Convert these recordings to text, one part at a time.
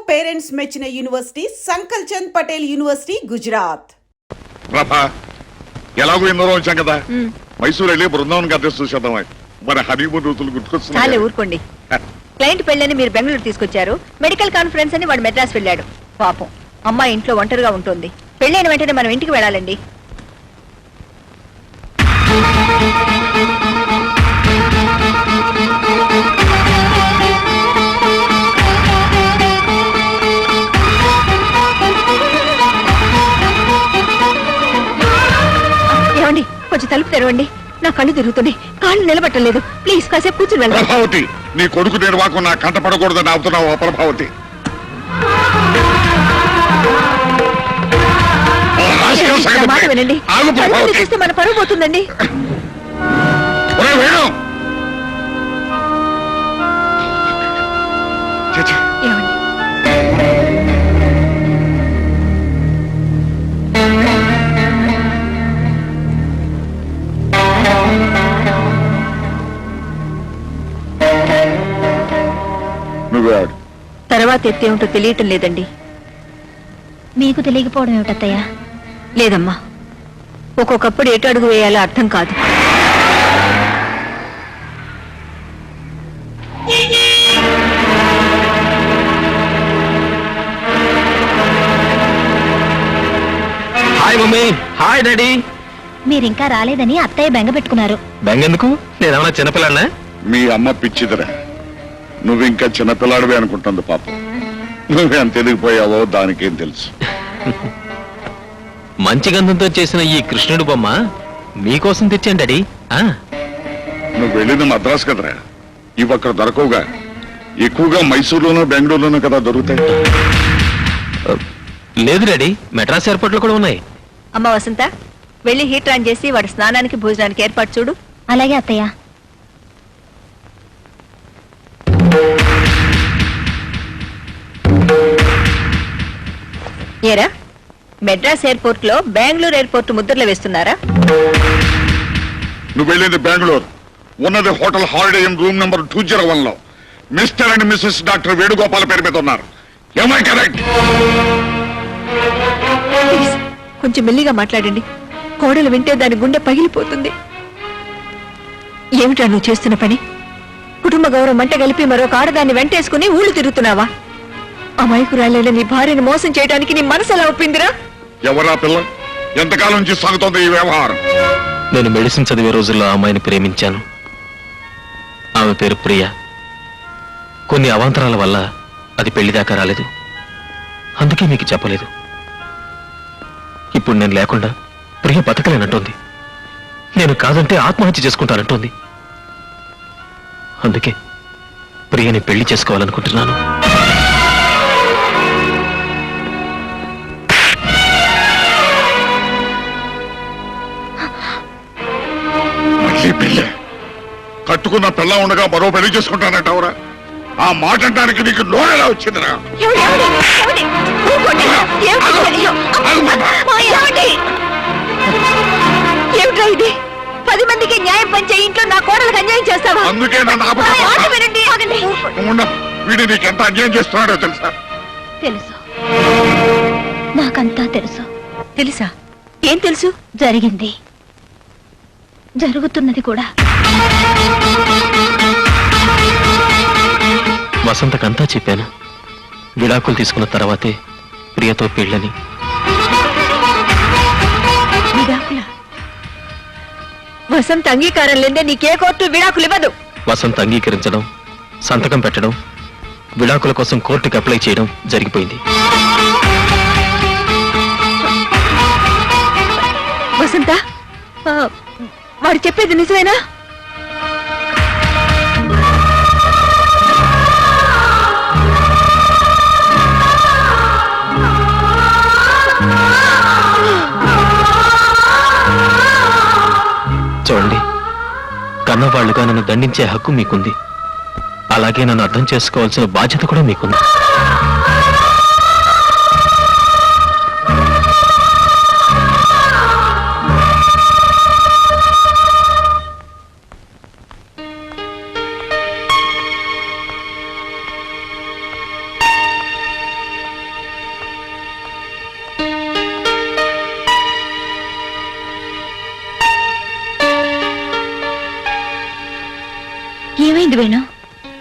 Parents మెచ్చిన university సంకల్ Chand Patel university Gujarat. ప్రభా ఎలాగో ఎన్నో వచ్చాం కదా, మైసూర్ వెళ్ళి బృందావన్ అడ్రస్ చూసేద్దాం. మన హనీమూన్ రోజులు గుర్తుకొస్తున్నాయి. ఊరుకోండి. క్లయింట్ పెళ్ళని మీరు బెంగళూరు తీసుకొచ్చారు, మెడికల్ కాన్ఫరెన్స్ అని వాడు మెడ్రాస్ వెళ్ళాడు. పాపం అమ్మాయి ఇంట్లో ఒంటరిగా ఉంటుంది. పెళ్ళైన వెంటనే మనం ఇంటికి వెళ్ళాలండి. ఏమండి, కొంచెం తలుపు తెరవండి. నా కళ్ళు తిరుగుతున్నాయి, కాళ్ళు నిలబట్టలేదు. ప్లీజ్ కాసేపు కూర్చుని వెళ్ళండి. ప్రభావతి, నీ కొడుకు నిర్వాహకం నా కంట పడకూడదని అవుతున్నావు. ప్రభావతి, మాట వినండి. చూస్తే మన పరువు పోతుందండి. తర్వాత ఎత్తే ఉంటో తెలియటం లేదండి. మీకు తెలియకపోవడం ఏమిటత్తయ్యా? లేదమ్మా, ఒక్కొక్కప్పుడు ఎటు అడుగు వేయాలో అర్థం కాదు. Hi mummy. Hi daddy. మీరింకా రాలేదని అత్తయ్య బెంగ పెట్టుకున్నారు. బెంగెందుకు? నేనేమన్నా చిన్నపిల్లన్నా? మీ అమ్మ పిచ్చిదిరా, నువ్వు ఇంకా చిన్నపిల్లాడివే అనుకుంటుంది. పాపం, నువ్వెంత ఎదిగిపోయావో దానికేం తెలుసు. మంచి గంధంతో చేసిన ఈ కృష్ణుడు బొమ్మ మీకోసం తెచ్చాను డాడీ. నువ్వు వెళ్ళింది మద్రాసు కదరా, ఇవి అక్కడ దొరకవుగా. ఎక్కువగా మైసూరులోనూ బెంగళూరులోనూ కదా దొరుకుతాయి. లేదు డాడీ, మెడ్రాస్ ఎయిర్పోర్ట్ లో కూడా ఉన్నాయి. అమ్మ వసంత, వెళ్ళి హీటర్ ఆన్ చేసి వాడి స్నానానికి భోజనానికి ఏర్పాటు చూడు. అలాగే అత్తయ్య. ఏరా, మెడ్రాస్ ఎయిర్పోర్ట్ లో బెంగళూరు ఎయిర్పోర్ట్ ముద్రలు వేస్తున్నారా? నువ్వు వెళ్ళింది బెంగళూరు, ఉన్నది hotel Holiday Inn room number 201 లో mister and missus doctor Venugopal పేరు మీద ఉన్నారు. ఏమై కరెక్ట్? కొంచెం మెల్లిగా మాట్లాడండి. కోడలు వింటే దాని గుండె పగిలిపోతుంది. ఏమిటా నువ్వు చేస్తున్న పని? కుటుంబ గౌరవం మంట కలిపి మరొక ఆడదాన్ని వెంటేసుకుని ఊళ్ళు తిరుగుతున్నావా? అమాయకురాలైన నీ భార్యను మోసం చేయడానికి నీ మనసు ఎలా ఒప్పిందిరా? ఎవరా పిల్ల? ఎంతకాలం నుంచి సాగుతోంది ఈ వ్యవహారం? నేను మెడిసిన్ చదివే రోజుల్లో ఆ అమ్మాయిని ప్రేమించాను. ఆమె పేరు ప్రియ. కొన్ని అవాంతరాల వల్ల అది పెళ్లిదాకా రాలేదు. అందుకే మీకు చెప్పలేదు. ఇప్పుడు నేను లేకుండా ప్రియ బతకలేనంటోంది. నేను కాదంటే ఆత్మహత్య చేసుకుంటానంటోంది. అందుకే ప్రియని పెళ్లి చేసుకోవాలనుకుంటున్నాను. కట్టుకున్న పిల్ల ఉండగా మరో పెళ్లి చేసుకుంటానంటావురా? ఆ మాట అంటానికి నీకు నోరెలా వచ్చిందిరా? ఏమిట్రా ఇది? 10 మందికి న్యాయం పంచే ఇంట్లో నా కోడలకు అన్యాయం చేస్తావా? అందుకే వీడు నీకెంత అన్యాయం చేస్తున్నాడో తెలుసా? తెలుసు, నాకంతా తెలుసు. తెలుసా? ఏం తెలుసు? జరిగింది, జరుగుతున్నది కూడా. వసంతకంతా చెప్పాను. విడాకులు తీసుకున్న తర్వాతే ప్రియతో పెళ్ళని. వసంత అంగీకారం లేదే నీకే కోర్టు విడాకులు ఇవ్వదు. వసంత అంగీకరించడం, సంతకం పెట్టడం, విడాకుల కోసం కోర్టుకి అప్లై చేయడం జరిగిపోయింది. వసంత, వాడు చెప్పేది నిజమేనా? చూడండి, కన్నవాళ్లుగా నన్ను దండించే హక్కు మీకుంది. అలాగే నన్ను అర్థం చేసుకోవాల్సిన బాధ్యత కూడా మీకుంది. ఏమైంది వేణు?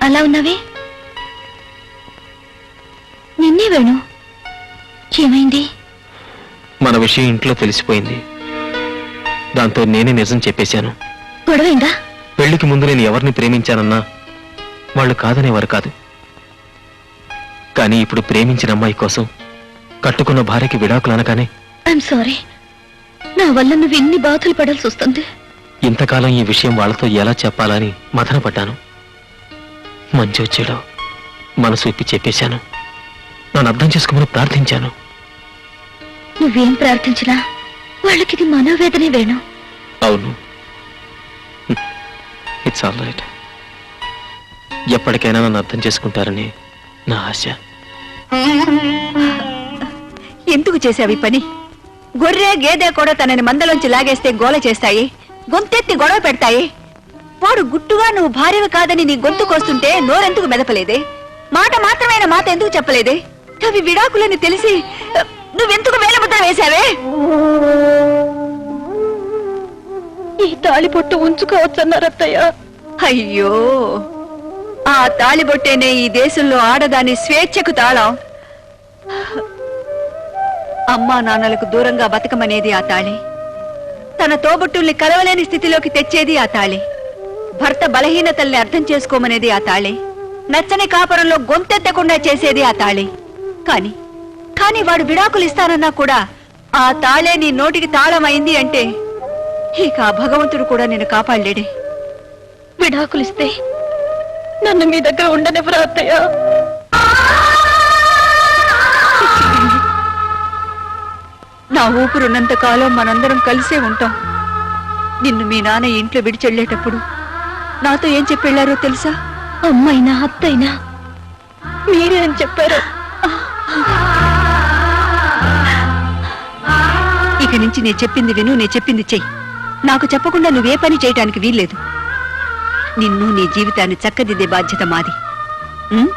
అలా ఉన్నావే? నిన్నే వేణు, ఏమైంది? మన విషయం ఇంట్లో తెలిసిపోయింది. దాంతో నేనే నిజం చెప్పేశాను. గొడవైందా? పెళ్లికి ముందు నేను ఎవరిని ప్రేమించానన్నా వాళ్ళు కాదనేవారు కాదు. కానీ ఇప్పుడు ప్రేమించిన అమ్మాయి కోసం కట్టుకున్న భార్యకి విడాకులు అనగానే ఐఎమ్ సారీ. నా వల్ల నువ్వు ఎన్ని బాధలు పడాల్సి వస్తుంది. ఇంతకాలం ఈ విషయం వాళ్ళతో ఎలా చెప్పాలని మదన పడ్డాను. మంచి వచ్చేలో మనసు ఇప్పి చెప్పేశాను. నన్ను అర్థం చేసుకోమని ప్రార్థించాను. నువ్వేం ప్రార్థించినా వాళ్ళకి ఇది మనోవేదనే వేణు. అవును, ఇట్స్ ఆల్ రైట్. ఎప్పటికైనా నన్ను అర్థం చేసుకుంటారని నా ఆశ. ఎందుకు చేసావి పని? గొర్రె గేదె కూడా తనని మందలోంచి లాగేస్తే గోల చేస్తాయి, గొంతెత్తి గొడవ పెడతాయి. వాడు గుట్టుగా నువ్వు భార్యవి కాదని నీ గొంతు కోస్తుంటే నోరెందుకు మెదపలేదే? మాట మాత్రమైన మాట ఎందుకు చెప్పలేదే? అవి విడాకులని తెలిసి నువ్వెందుకు వేలముద్ర వేశావే? ఈ తాళిపొట్టు ఉంచుకోవచ్చన్నారు అత్తయ్య. అయ్యో, ఆ తాళిబొట్టేనే ఈ దేశంలో ఆడదాని స్వేచ్ఛకు తాళం. అమ్మా నాన్నలకు దూరంగా బతకమనేది ఆ తాళి. తన తోబుట్టుల్ని కలవలేని స్థితిలోకి తెచ్చేది ఆ తాళి. భర్త బలహీనతల్ని అర్థం చేసుకోమనేది ఆ తాళి. నచ్చని కాపురంలో గొంతెత్తకుండా చేసేది ఆ తాళి. కానీ వాడు విడాకులు ఇస్తానన్నా కూడా ఆ తాళే నీ నోటికి తాళమైంది అంటే ఇక ఆ భగవంతుడు కూడా నిన్ను కాపాడలేడే. విడాకులిస్తే నన్ను మీ దగ్గర ఉండనివ్వరా అత్తయ్య? నా ఊపిరున్నంత కాలం మనందరం కలిసే ఉంటాం. నిన్ను మీ నాన్న ఇంట్లో విడిచెళ్ళేటప్పుడు నాతో ఏం చెప్పెళ్లారో తెలుసా? అమ్మైనా అత్తైనా మీరే అని చెప్పారు. ఇక నుంచి నేను చెప్పింది విను, నేను చెప్పింది చెయ్యి. నాకు చెప్పకుండా నువ్వే పని చేయటానికి వీల్లేదు. నిన్ను నీ జీవితాన్ని చక్కదిద్దే బాధ్యత మాది. ఉం?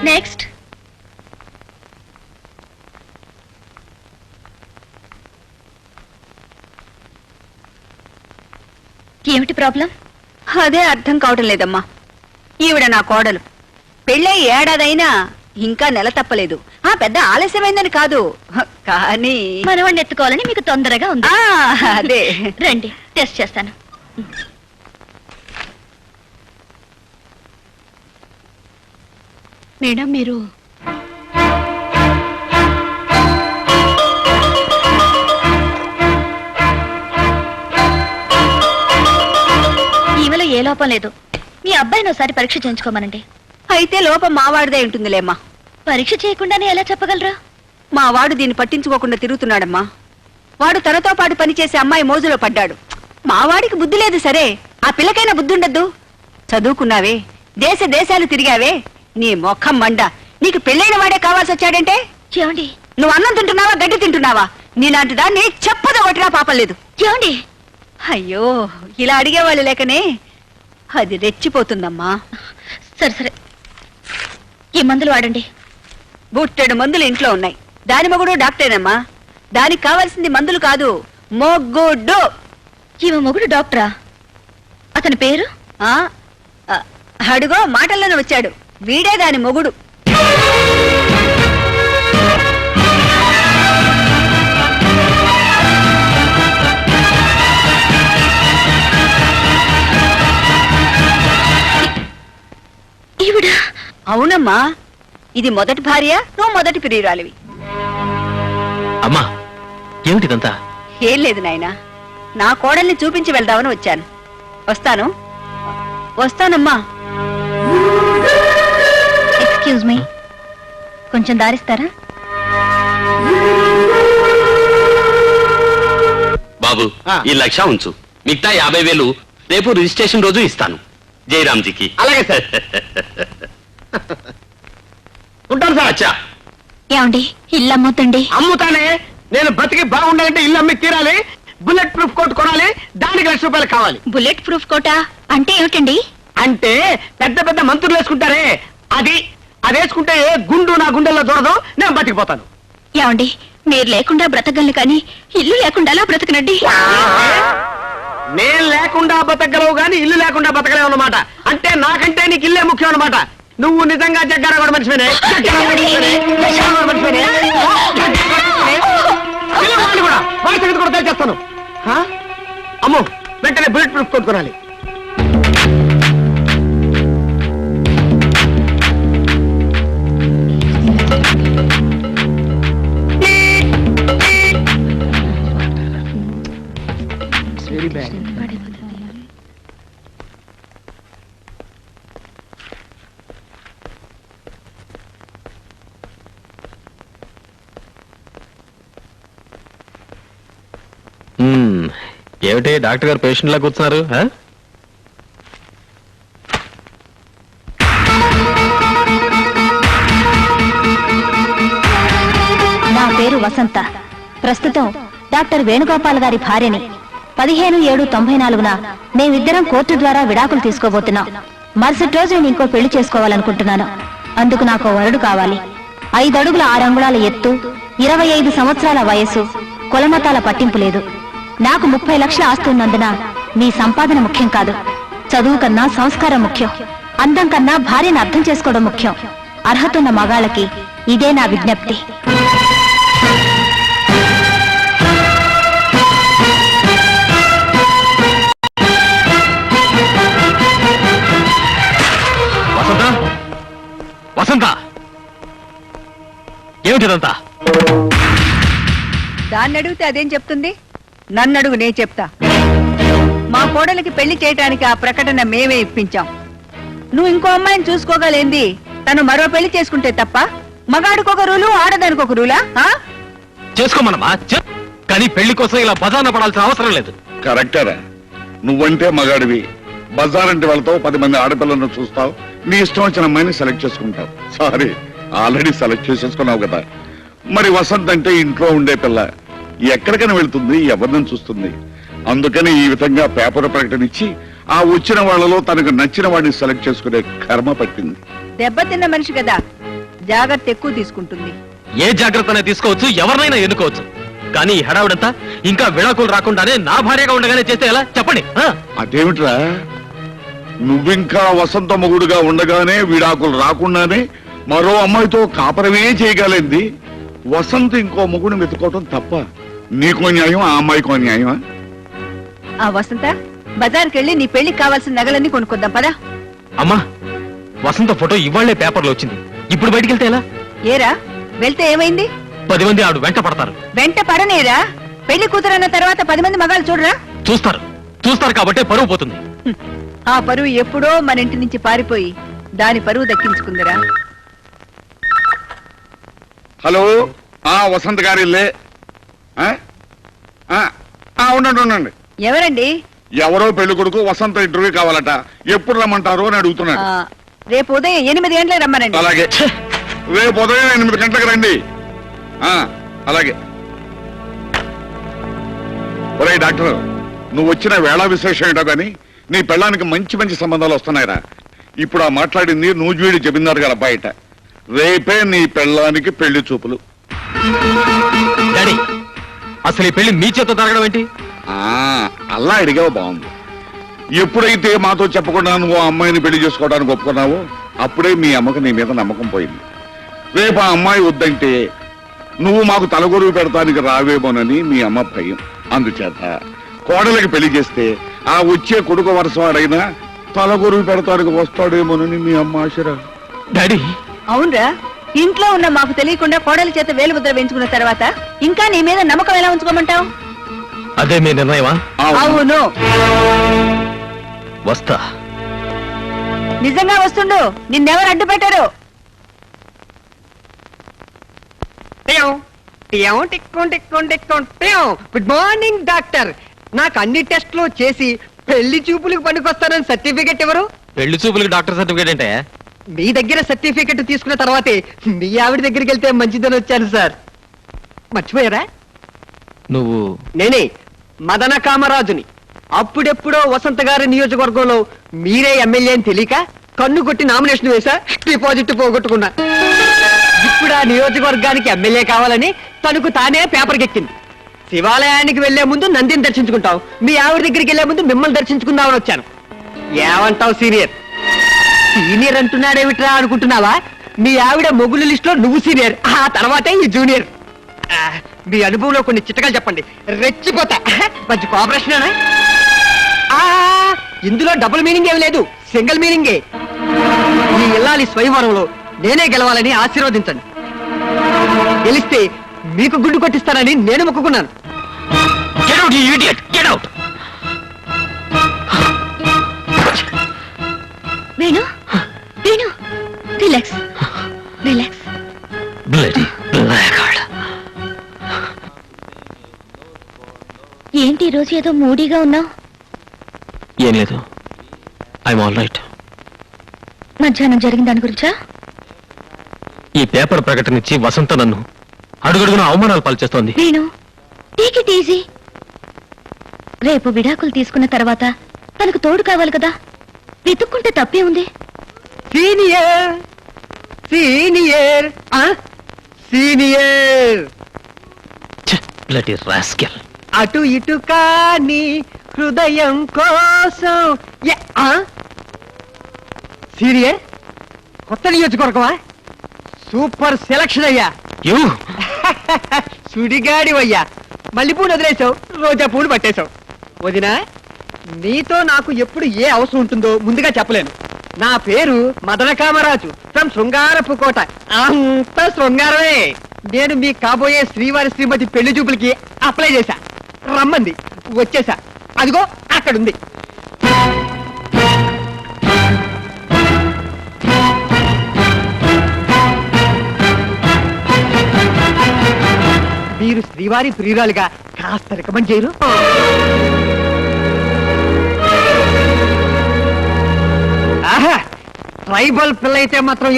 నెక్స్ట్. ఏమిటి ప్రాబ్లం? అదే అర్థం కావటం లేదమ్మా. ఈవిడ నా కోడలు. పెళ్ళై ఏడాదైనా ఇంకా నెల తప్పలేదు. ఆ పెద్ద ఆలస్యమైందని కాదు, కానీ మనవాణ్ణి ఎత్తుకోవాలని మీకు తొందరగా ఉంది. అదే. రండి, టెస్ట్ చేస్తాను. మేడం, మీరు ఈమెలో ఏ లోపం లేదు. మీ అబ్బాయిని ఒకసారి పరీక్ష చేయించుకోమనండి. అయితే లోపం మావాడిదే ఉంటుందిలేమ్మా. పరీక్ష చేయకుండానే ఎలా చెప్పగలరా? మా వాడు దీన్ని పట్టించుకోకుండా తిరుగుతున్నాడమ్మా. వాడు తనతో పాటు పనిచేసే అమ్మాయి మోజులో పడ్డాడు. మా వాడికి బుద్ధి లేదు సరే, ఆ పిల్లకైనా బుద్ధి ఉండద్దు. చదువుకున్నావే, దేశాలు తిరిగావే, నీ మొఖం మండ. నీకు పెళ్ళైన వాడే కావాల్సి వచ్చాడంటే ఏమండి? నువ్వు అన్నం తింటున్నావా, గడ్డి తింటున్నావా? నీలాంటి దాన్ని చెప్పదో కొట్టినా పాపం లేదు. ఏమండి? అయ్యో, ఇలా అడిగేవాళ్ళు లేకనే అది రెచ్చిపోతుందమ్మా. సరే సరే, ఈ మందులు వాడండి. బుట్టెడు మందులు ఇంట్లో ఉన్నాయి. దాని మొగుడు డాక్టరేనమ్మా. దానికి కావాల్సింది మందులు కాదు, మొగ్గుడు. ఈమె మొగుడు డాక్టరా? అతని పేరు? ఆ అడుగో మాటల్లోనే వచ్చాడు. వీడే దాని మొగుడు. ఈవిడ? అవునమ్మా, ఇది మొదటి భార్య, నువ్వు మొదటి ప్రియురాలివి. అమ్మా, ఏమిటిదంతా? ఏం లేదు నాయనా, నా కోడల్ని చూపించి వెళ్దామని వచ్చాను. వస్తానమ్మా. ఎక్స్క్యూజ్ మీ, కొంచెం దారిస్తారా? బాబు ఈ 1,00,000 ఉంచు, మిగతా 50,000 రేపు రిజిస్ట్రేషన్ రోజు ఇస్తాను జయరామ్జీకి. అలాగే సార్. ఉంటాను సార్. అచ్చా ఏమండి, ఇల్లు అమ్ముతండి. అమ్ముతానే. నేను బతికి బాగుండాలంటే ఇల్లు అమ్మి తీరాలి. బుల్లెట్ ప్రూఫ్ కోట్ కొనాలి. దానికి ₹1,00,000 కావాలి. బుల్లెట్ ప్రూఫ్ కోటా అంటే ఏమిటండి? అంటే పెద్ద పెద్ద మంత్రులు వేసుకుంటారే అది వేసుకుంటే ఏ గుండు నా గుండెల్లో దూరదు. నేను బతికిపోతాను. ఏమండి, మీరు లేకుండా బ్రతకగలను కానీ ఇల్లు లేకుండా ఎలా బ్రతకనండి? నేను లేకుండా బతకగలవు గాని ఇల్లు లేకుండా బతకలేవు అన్నమాట. అంటే నాకంటే నీకు ఇల్లే ముఖ్యం అన్నమాట. నువ్వు నిజంగా జగ్గారావు మనిషివేనే. వాడి సంగతి కూడా తెలిచేస్తాను. అమ్మో, వెంటనే బుల్లెట్ ప్రూఫ్ కొనుక్కోవాలి. Very bad. ఏమిటి డాక్టర్ గారు పేషెంట్ లా కూర్చున్నారు? నా పేరు వసంత. ప్రస్తుతం డాక్టర్ వేణుగోపాల్ గారి భార్యని. 15/7/94న మేమిద్దరం కోర్టు ద్వారా విడాకులు తీసుకోబోతున్నాం. మరుసటి రోజు నేను ఇంకో పెళ్లి చేసుకోవాలనుకుంటున్నాను. అందుకు నాకు వరుడు కావాలి. 5 అడుగుల 6 అంగుళాల ఎత్తు, 25 సంవత్సరాల వయసు, కులమతాల పట్టింపు లేదు. నాకు 30 లక్షల ఆస్తి ఉన్నందున మీ సంపాదన ముఖ్యం కాదు. చదువు కన్నా సంస్కారం ముఖ్యం. అందం కన్నా భార్యను అర్థం చేసుకోవడం ముఖ్యం. అర్హతున్న మగాళ్ళకి ఇదే నా విజ్ఞప్తి. వసంత, వసంత, ఏమిటిదంతా? దాన్ని అడిగితే అదేం చెప్తుంది? నన్ను అడుగు, నేను చెప్తా. మా కోడలికి పెళ్లి చేయటానికి ఆ ప్రకటన మేమే ఇప్పించాం. నువ్వు ఇంకో అమ్మాయిని చూసుకోగలేంది? తను మరో పెళ్లి చేసుకుంటే తప్ప మగాడికొక రూలు, ఆడదానికి ఒక రూలా? చేసుకోమన్నమా, కానీ పెళ్లి కోసం ఇలా బజార్న పడాల్సిన అవసరం లేదు. కరెక్టరా? నువ్వంటే మగాడివి, బజారంటి వాళ్ళతో 10 మంది ఆడపిల్లలను చూస్తావు, నీ ఇష్టం వచ్చిన అమ్మాయిని సెలెక్ట్ చేసుకుంటావు. సారీ, ఆల్రెడీ సెలెక్ట్ చేసేసుకున్నావు కదా. మరి వసంత్ అంటే ఇంట్లో ఉండే పిల్ల, ఎక్కడికైనా వెళ్తుంది, ఎవరిని చూస్తుంది. అందుకని ఈ విధంగా పేపర్ ప్రకటన ఇచ్చి ఆ వచ్చిన వాళ్ళలో తనకు నచ్చిన వాడిని సెలెక్ట్ చేసుకునే కర్మ పట్టింది. దెబ్బతిన్న మనిషి కదా, జాగ్రత్త ఎక్కువ తీసుకుంటుంది. ఏ జాగ్రత్తనే తీసుకోవచ్చు, ఎవరినైనా ఎన్నుకోవచ్చు. కానీ ఈ హడావుడంతా ఇంకా విడాకులు రాకుండానే నా భార్యగా ఉండగానే చేస్తే ఎలా చెప్పండి? అదేమిట్రా, నువ్వింకా వసంత మొగుడుగా ఉండగానే విడాకులు రాకుండానే మరో అమ్మాయితో కాపరమే చేయగలింది. వసంత్ ఇంకో మొగుడిని వెతుకోవటం తప్ప నీకో న్యాయం, ఆ అమ్మాయికో న్యాయమా? ఆ వసంత, బజార్కి వెళ్ళి నీ పెళ్లికి కావాల్సిన నగలన్నీ కొనుక్కొద్దాం పదా. అమ్మా, వసంత ఫోటో ఇవాళ్లే పేపర్లో వచ్చింది. ఇప్పుడు బయటికి వెళ్తే ఎలా? ఏరా, వెళ్తే ఏమైంది? 10 మంది ఆవిడ వెంట పడతారు. వెంట పడనేరా? పెళ్లి కూతురన్న తర్వాత 10 మంది మగాళ్ళు చూడరా? చూస్తారు కాబట్టే పరువు పోతుంది. ఆ పరువు ఎప్పుడో మన ఇంటి నుంచి పారిపోయి దాని పరువు దక్కించుకుందిరా. హలో, వసంత్ గారి ఇల్లే? ఉండండి. ఎవరండి? ఎవరో పెళ్లి కొడుకు వసంత ఇంటర్వ్యూ కావాలట. ఎప్పుడు రమ్మంటారు అని అడుగుతున్నాడు. రేపు ఉదయం 8 గంటలకు రమ్మనండి. అలాగే, రేపు ఉదయం 8 గంటలకు రండి. అలాగే. ఒరే డాక్టర్, నువ్వు వచ్చిన వేళ విశేషం ఏంటో గాని నీ పెళ్ళానికి మంచి మంచి సంబంధాలు వస్తున్నాయిరా. ఇప్పుడు ఆ మాట్లాడింది నూజివీడి జమీందారు గారు బయట. రేపే నీ పెళ్ళానికి పెళ్లి చూపులు. డాడీ, అసలు ఈ పెళ్లి మీ చేత జరగడం ఏంటి? అలా అడిగావు, బాగుంది. ఎప్పుడైతే మాతో చెప్పకుండా నువ్వు ఆ అమ్మాయిని పెళ్లి చేసుకోవడానికి ఒప్పుకున్నావో అప్పుడే మీ అమ్మకు నీ మీద నమ్మకం పోయింది. రేపు ఆ అమ్మాయి వద్దంటే నువ్వు మాకు తలగొరువు పెడతానికి రావేమోనని మీ అమ్మ భయం. అందుచేత కోడలికి పెళ్లి చేస్తే ఆ వచ్చే కొడుకు వరసవాడైనా తలగొరువు పెడతానికి వస్తాడేమోనని మీ అమ్మ ఆశరా. డాడీ, అవునరా, ఇంట్లో ఉన్న మాకు తెలియకుండా కోడలి చేత వేలు ముద్ర వేయించుకున్న తర్వాత ఇంకా నీ మీద నమ్మకం ఎలా ఉంచుకోమంటావు? అదే మీ నిర్ణయమా? అవును. వస్తా. నిజంగా వస్తుండు. నిన్నెవరు అడ్డు పెట్టారు? Good morning doctor. నాకు అన్ని టెస్టులు చేసి పెళ్లి చూపులకు పనికొస్తానని సర్టిఫికెట్ ఎవరు? పెళ్లి చూపులకి డాక్టర్ సర్టిఫికేట్ అంటే మీ దగ్గర సర్టిఫికెట్ తీసుకున్న తర్వాతే మీ ఆవిడ దగ్గరికి వెళ్తే మంచిదని వచ్చాను సార్. మర్చిపోయారా? నువ్వు నేనే మదన కామరాజుని. అప్పుడెప్పుడో వసంత గారి నియోజకవర్గంలో మీరే ఎమ్మెల్యే అని తెలియక కన్ను కొట్టి నామినేషన్ వేసా, డిపాజిట్ పోగొట్టుకున్నా. ఇప్పుడు ఆ నియోజకవర్గానికి ఎమ్మెల్యే కావాలని తనకు తానే పేపర్కి ఎక్కింది. శివాలయానికి వెళ్లే ముందు నందిని దర్శించుకుంటావు, మీ ఆవిడ దగ్గరికి వెళ్లే ముందు మిమ్మల్ని దర్శించుకుందామని వచ్చాను. ఏమంటావు సీనియర్? సీనియర్ అంటున్నాడేమిట్రా అనుకుంటున్నావా? మీ ఆవిడ మొగులు లిస్ట్ లో నువ్వు సీనియర్, ఆ తర్వాతే ఈ జూనియర్. మీ అనుభవంలో కొన్ని చిట్టకాలు చెప్పండి, రెచ్చిపోతా. మంచి కోఆపరేషన్. ఇందులో డబుల్ మీనింగ్ ఏమి లేదు, సింగిల్ మీనింగే. ఈ ఇల్లాలి స్వయంవరంలో నేనే గెలవాలని ఆశీర్వదించండి. గెలిస్తే మీకు గుండు కొట్టిస్తానని నేను మొక్కుకున్నాను. Get out, you idiot! Get out! Venu Venu relax relax. Bloody blackguard. ఏంటి ఈ రోజు ఏదో మూడీగా ఉన్నావు? ఏం లేదు, ఐఎమ్ ఆల్ రైట్. మధ్యాహ్నం జరిగిన దాని గురించా? ఈ పేపర్ ప్రకటన ఇచ్చి వసంత నన్ను అడుగడుగున అవమానాలు పాల్చేస్తోంది. Venu take it easy. రేపు విడాకులు తీసుకున్న తర్వాత తనకు తోడు కావాలి కదా, వెతుక్కుంటే తప్పే ఉంది. Senior senior senior. Bloody rascal. అటు ఇటు కాని హృదయం కోసం. సీనియర్ కొత్త నియోజకవర్గమా? సూపర్ సెలక్షన్ అయ్యా. You! సుడిగాడివయ్యా. మల్లెపూలు వదిలేసావు, రోజా పూలు పట్టేశావు. వదినా, నీతో నాకు ఎప్పుడు ఏ అవసరం ఉంటుందో ముందుగా చెప్పలేను. నా పేరు మదన కామరాజు ఫ్రమ్ శృంగారపు కోట. అంత శృంగారమే. నేను మీ కాబోయే శ్రీవారి శ్రీమతి పెళ్లి చూపులకి అప్లై చేశా, రమ్మంది, వచ్చేసా. అదిగో అక్కడుంది. మీరు శ్రీవారి ప్రియురాలుగా కాస్త రికమెండ్ చేయరు? ఆహా, ట్రైబల్ పిల్ల అయితే మాత్రం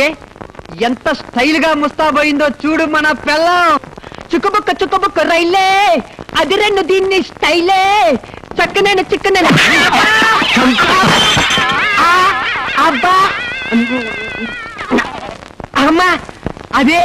ఎంత స్టైల్ గా ముస్తాబోయిందో చూడు మన పిల్లం. చుక్కబుక్క రైలే, అది రెండు దీన్ని స్టైలే. చక్కనైన చిక్కనైన అబ్బా అమ్మా, అదే